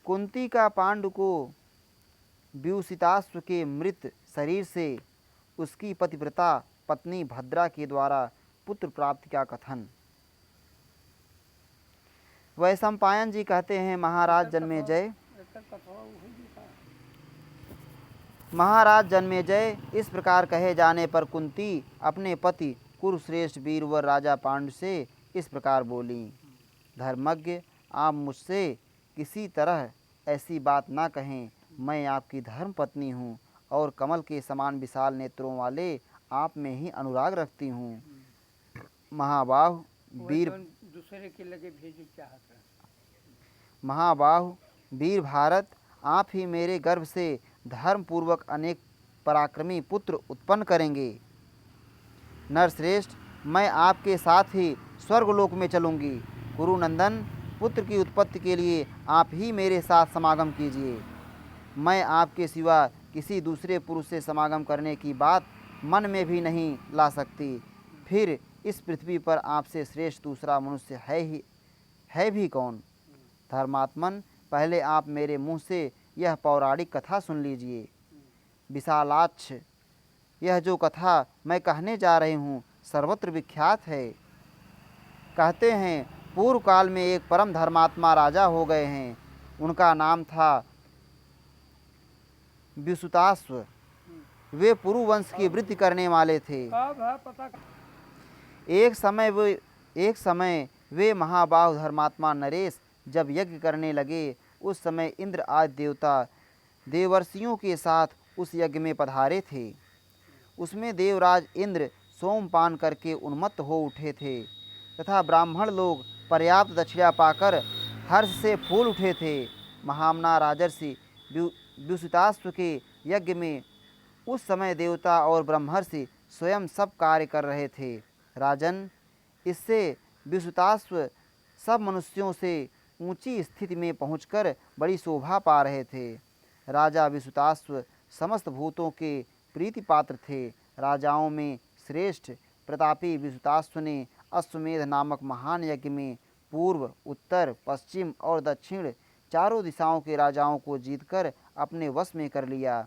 कुंती का पांडु को व्यूसिताश्व के मृत शरीर से उसकी पतिव्रता पत्नी भद्रा के द्वारा पुत्र प्राप्ति का कथन। वैशंपायन जी कहते हैं, महाराज जन्मेजय इस प्रकार कहे जाने पर कुंती अपने पति कुरुश्रेष्ठ वीरवर राजा पांडु से इस प्रकार बोली, धर्मज्ञ, आप मुझसे किसी तरह ऐसी बात ना कहें। मैं आपकी धर्म पत्नी हूँ और कमल के समान विशाल नेत्रों वाले आप में ही अनुराग रखती हूँ। महाबाहु वीर दूसरे के लगे भेजे चाहता। महाबाहु वीर भारत, आप ही मेरे गर्भ से धर्म पूर्वक अनेक पराक्रमी पुत्र उत्पन्न करेंगे। नरश्रेष्ठ, मैं आपके साथ ही स्वर्गलोक में चलूँगी। कुरुनंदन, पुत्र की उत्पत्ति के लिए आप ही मेरे साथ समागम कीजिए। मैं आपके सिवा किसी दूसरे पुरुष से समागम करने की बात मन में भी नहीं ला सकती। फिर इस पृथ्वी पर आपसे श्रेष्ठ दूसरा मनुष्य है भी कौन? धर्मात्मन, पहले आप मेरे मुँह से यह पौराणिक कथा सुन लीजिए। विशालाक्ष, यह जो कथा मैं कहने जा रही हूँ सर्वत्र विख्यात है। कहते हैं, पूर्व काल में एक परम धर्मात्मा राजा हो गए हैं। उनका नाम था व्युसुताश्व। वे पुरु वंश की वृद्धि करने वाले थे। एक समय वे महाबाहु धर्मात्मा नरेश जब यज्ञ करने लगे, उस समय इंद्र आदि देवता देवर्षियों के साथ उस यज्ञ में पधारे थे। उसमें देवराज इंद्र सोमपान करके उन्मत्त हो उठे थे तथा ब्राह्मण लोग पर्याप्त दक्षिणा पाकर हर्ष से फूल उठे थे। महामना राजर्षि व्युसुताश्व के यज्ञ में उस समय देवता और ब्रह्मर्षि स्वयं सब कार्य कर रहे थे। राजन, इससे व्युसुताश्व सब मनुष्यों से ऊंची स्थिति में पहुंचकर बड़ी शोभा पा रहे थे। राजा व्युसुताश्व समस्त भूतों के प्रीति पात्र थे। राजाओं में श्रेष्ठ प्रतापी व्युसुताश्व ने अश्वमेध नामक महान यज्ञ में पूर्व, उत्तर, पश्चिम और दक्षिण चारों दिशाओं के राजाओं को जीतकर अपने वश में कर लिया।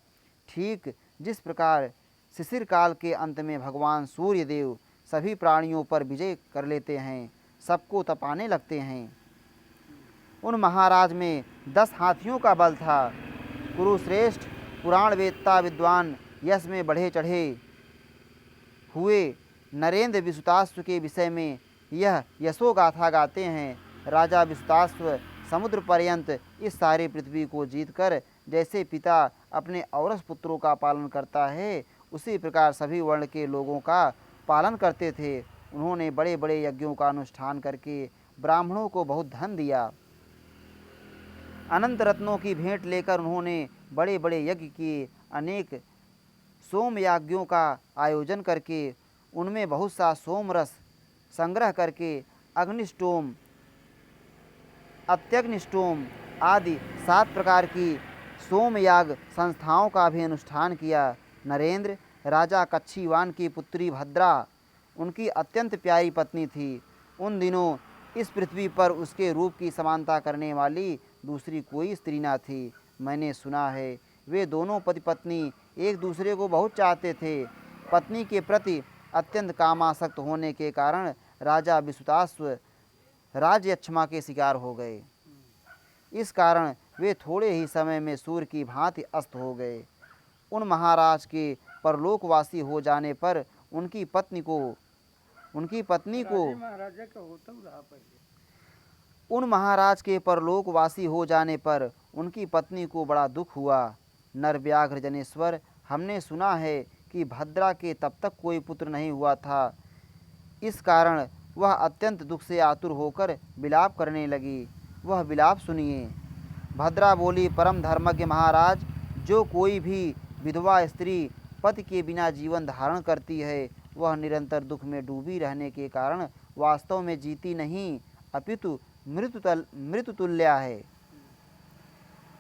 ठीक जिस प्रकार शिशिर काल के अंत में भगवान सूर्य देव सभी प्राणियों पर विजय कर लेते हैं, सबको तपाने लगते हैं। उन महाराज में 10 हाथियों का बल था। कुरुश्रेष्ठ पुराण वेत्ता विद्वान यश में बढ़े चढ़े हुए नरेंद्र व्युसुताश्व के विषय में यह यशोगाथा गाते हैं। राजा व्युसुताश्व समुद्र पर्यंत इस सारी पृथ्वी को जीतकर जैसे पिता अपने औरस पुत्रों का पालन करता है, उसी प्रकार सभी वर्ण के लोगों का पालन करते थे। उन्होंने बड़े बड़े यज्ञों का अनुष्ठान करके ब्राह्मणों को बहुत धन दिया। अनंत रत्नों की भेंट लेकर उन्होंने बड़े बड़े यज्ञ किए। अनेक सोम याज्ञों का आयोजन करके उनमें बहुत सा सोम रस संग्रह करके अग्निष्टोम, अत्यग्निष्टोम आदि 7 प्रकार की सोमयाग संस्थाओं का भी अनुष्ठान किया। नरेंद्र, राजा कच्छीवान की पुत्री भद्रा उनकी अत्यंत प्यारी पत्नी थी। उन दिनों इस पृथ्वी पर उसके रूप की समानता करने वाली दूसरी कोई स्त्री न थी। मैंने सुना है वे दोनों पति पत्नी एक दूसरे को बहुत चाहते थे। पत्नी के प्रति अत्यंत कामासक्त होने के कारण राजा व्युसुताश्व राज्यक्षमा के शिकार हो गए। इस कारण वे थोड़े ही समय में सूर्य की भांति अस्त हो गए। उन महाराज के परलोकवासी हो जाने पर उनकी पत्नी को उन महाराज के परलोकवासी हो जाने पर उनकी पत्नी को बड़ा दुख हुआ। नरव्याघ्र जनेश्वर, हमने सुना है कि भद्रा के तब तक कोई पुत्र नहीं हुआ था। इस कारण वह अत्यंत दुख से आतुर होकर विलाप करने लगी। वह विलाप सुनिए। भद्रा बोली, परम धर्मज्ञ महाराज, जो कोई भी विधवा स्त्री पति के बिना जीवन धारण करती है, वह निरंतर दुख में डूबी रहने के कारण वास्तव में जीती नहीं अपितु मृत्युतुल्या है।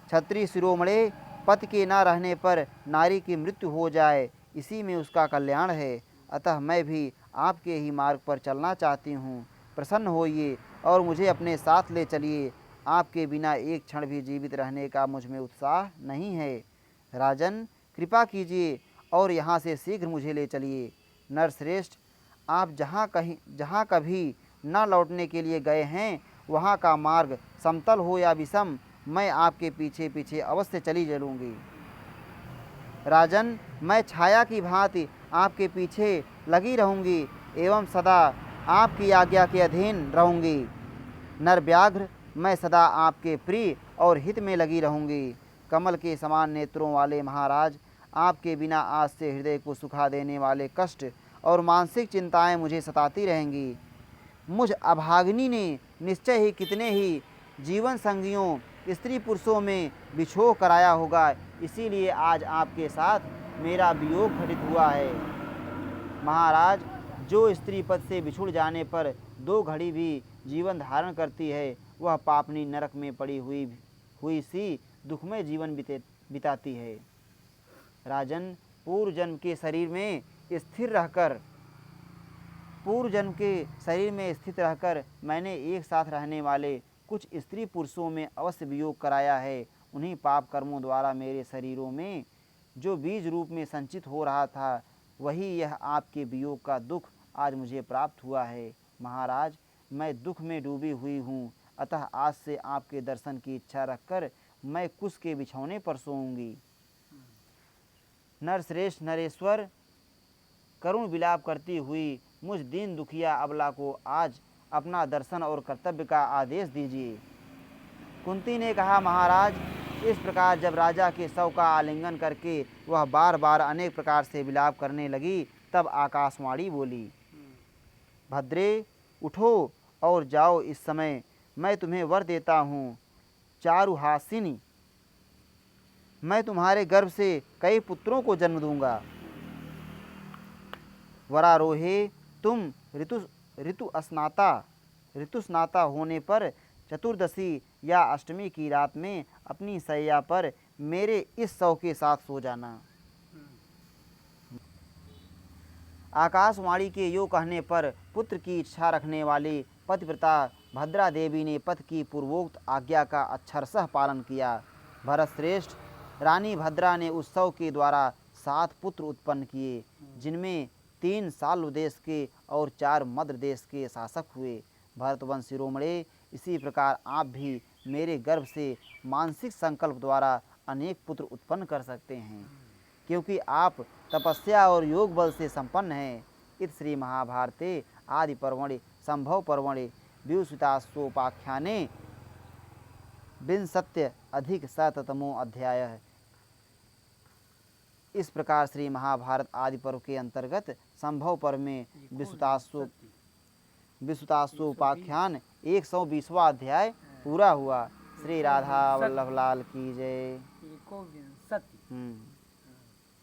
क्षत्रिय शिरोमणे, पति के न रहने पर नारी की मृत्यु हो जाए, इसी में उसका कल्याण है। अतः मैं भी आपके ही मार्ग पर चलना चाहती हूँ। प्रसन्न होइए और मुझे अपने साथ ले चलिए। आपके बिना एक क्षण भी जीवित रहने का मुझ में उत्साह नहीं है। राजन, कृपा कीजिए और यहाँ से शीघ्र मुझे ले चलिए। नरश्रेष्ठ, आप जहाँ कभी न लौटने के लिए गए हैं, वहाँ का मार्ग समतल हो या विषम, मैं आपके पीछे पीछे अवश्य चली चलूँगी। राजन, मैं छाया की भांति आपके पीछे लगी रहूँगी एवं सदा आपकी आज्ञा के अधीन रहूँगी। नरव्याघ्र, मैं सदा आपके प्रिय और हित में लगी रहूँगी। कमल के समान नेत्रों वाले महाराज, आपके बिना आज से हृदय को सुखा देने वाले कष्ट और मानसिक चिंताएं मुझे सताती रहेंगी। मुझ अभागिनी ने निश्चय ही कितने ही जीवन संगियों स्त्री पुरुषों में बिछोह कराया होगा, इसीलिए आज आपके साथ मेरा वियोग घटित हुआ है। महाराज, जो स्त्री पद से बिछुड़ जाने पर 2 घड़ी भी जीवन धारण करती है, वह पापनी नरक में पड़ी हुई सी दुखमय जीवन बिताती है। राजन, पूर्व जन्म के शरीर में स्थित रहकर मैंने एक साथ रहने वाले कुछ स्त्री पुरुषों में अवश्य वियोग कराया है। उन्हीं पाप कर्मों द्वारा मेरे शरीरों में जो बीज रूप में संचित हो रहा था, वही यह आपके वियोग का दुख आज मुझे प्राप्त हुआ है। महाराज, मैं दुख में डूबी हुई हूँ, अतः आज से आपके दर्शन की इच्छा रखकर मैं कुश के बिछौने पर सोऊंगी। नरश्रेष्ठ नरेश्वर, करुण विलाप करती हुई मुझ दीन दुखिया अबला को आज अपना दर्शन और कर्तव्य का आदेश दीजिए। कुंती ने कहा, महाराज, इस प्रकार जब राजा के शव का आलिंगन करके वह बार बार अनेक प्रकार से विलाप करने लगी, तब आकाशवाणी बोली, भद्रे, उठो और जाओ। इस समय मैं तुम्हें वर देता हूँ। चारुहासिनी, मैं तुम्हारे गर्भ से कई पुत्रों को जन्म दूंगा। वरारोहे, तुम ऋतुस्नाता होने पर चतुर्दशी या अष्टमी की रात में अपनी शैया पर मेरे इस शव के साथ सो जाना। आकाशवाणी के यो कहने पर पुत्र की इच्छा रखने वाली पतिव्रता भद्रा देवी ने पति की पूर्वोक्त आज्ञा का अक्षरशः पालन किया। भरतश्रेष्ठ, रानी भद्रा ने उस शव के द्वारा 7 पुत्र उत्पन्न किए, जिनमें 3 साल्व देश के और 4 मद्र देश के शासक हुए। भरतवंश शिरोमणे, इसी प्रकार आप भी मेरे गर्भ से मानसिक संकल्प द्वारा अनेक पुत्र उत्पन्न कर सकते हैं, क्योंकि आप तपस्या और योग बल से संपन्न हैं। इत श्री महाभारते आदि पर्वणि संभव पर्वणि द्विशतासोपाख्याने विंशत्य अधिक शततमो अध्याय। इस प्रकार श्री महाभारत आदि पर्व के अंतर्गत संभव पर्व में विसुतासोपाख्यान 120वां अध्याय पूरा हुआ। श्री राधा वल्लभ लाल की जय। 1 विंशति।